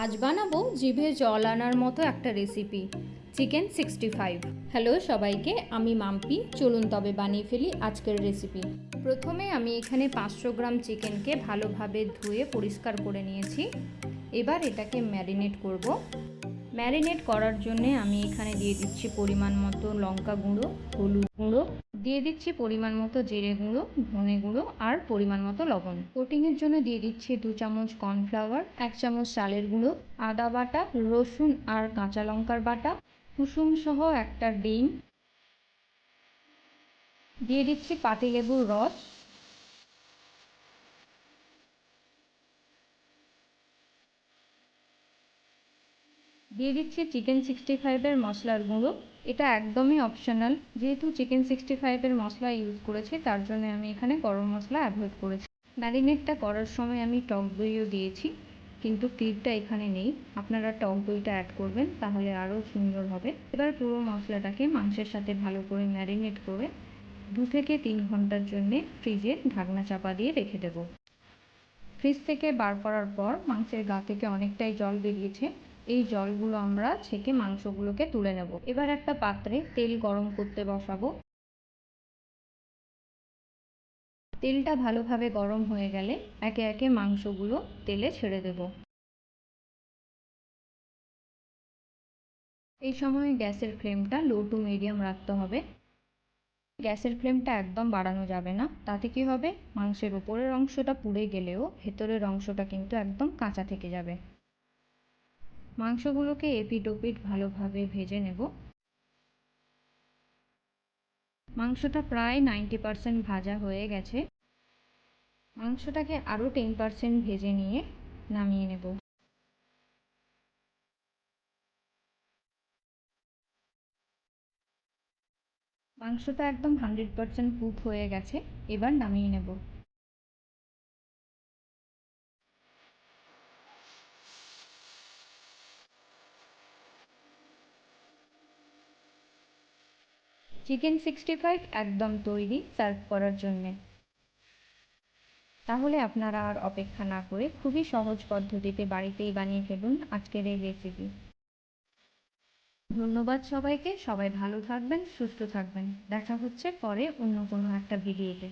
আজ বানাবো জিভে জল আনার মতো একটা রেসিপি, চিকেন 65। হ্যালো সবাইকে, আমি মাম্পি। চলুন তবে বানিয়ে ফেলি আজকের রেসিপি। প্রথমে আমি এখানে 500 গ্রাম চিকেনকে ভালোভাবে ধুয়ে পরিষ্কার করে নিয়েছি। এবার এটাকে ম্যারিনেট করব। ম্যারিনেট করার জন্যে আমি এখানে দিয়ে দিচ্ছি পরিমাণ মতো লঙ্কা গুঁড়ো, হলুদ গুঁড়ো, দিয়ে দিচ্ছি পরিমাণ মতো জিরে গুঁড়ো, ধনে গুঁড়ো আর পরিমাণ মতো লবণ। কোটিংয়ের জন্য দিয়ে দিচ্ছি 2 চামচ কর্নফ্লাওয়ার, 1 চামচ চালের গুঁড়ো, আদা বাটা, রসুন আর কাঁচা লঙ্কার বাটা, কুসুম সহ একটা ডিম, দিয়ে দিচ্ছি পাতিলেবুর রস, দিয়ে দিচ্ছি চিকেন 65-এর মশলার গুঁড়ো। এটা একদমই অপশনাল, যেহেতু চিকেন 65-এর মশলা ইউজ করেছি তার জন্য আমি এখানে গরম মশলা অ্যাভয়েড করেছি। ম্যারিনেটটা করার সময় আমি টক দইও দিয়েছি, কিন্তু ক্ষীরটা এখানে নেই। আপনারা টক দইটা অ্যাড করবেন, তাহলে আরও সুন্দর হবে। এবার পুরো মশলাটাকে মাংসের সাথে ভালো করে ম্যারিনেট করে 2 থেকে 3 ঘন্টার জন্যে ফ্রিজে ঢাকনা চাপা দিয়ে রেখে দেবো। ফ্রিজ থেকে বার করার পর মাংসের গা থেকে অনেকটাই জল বেরিয়েছে। এই জলগুলো আমরা ছেঁকে মাংসগুলোকে তুলে নেব। এবার একটা পাত্রে তেল গরম করতে বসাবো। তেলটা ভালোভাবে গরম হয়ে গেলে একে একে মাংসগুলো তেলে ছেড়ে দেব। এই সময় গ্যাসের ফ্লেমটা লো টু মিডিয়াম রাখতে হবে। গ্যাসের ফ্লেমটা একদম বাড়ানো যাবে না, তাতে কি হবে, মাংসের উপরের অংশটা পুড়ে গেলেও ভেতরের অংশটা কিন্তু একদম কাঁচা থেকে যাবে। মাংসগুলোকে এপিট ওপিট ভালোভাবে ভেজে নেব। মাংসটা প্রায় 90% ভাজা হয়ে গেছে। মাংসটাকে আরও 10% ভেজে নিয়ে নামিয়ে নেব। মাংসটা একদম 100% কুক হয়ে গেছে, এবার নামিয়ে নেব। চিকেন 65 একদম তৈরি সার্ভ করার জন্যে। তাহলে আপনারা আর অপেক্ষা না করে খুবই সহজ পদ্ধতিতে বাড়িতেই বানিয়ে ফেলুন আজকের এই রেসিপি। ধন্যবাদ সবাইকে। সবাই ভালো থাকবেন, সুস্থ থাকবেন। দেখা হচ্ছে পরে অন্য কোনো একটা ভিডিওতে।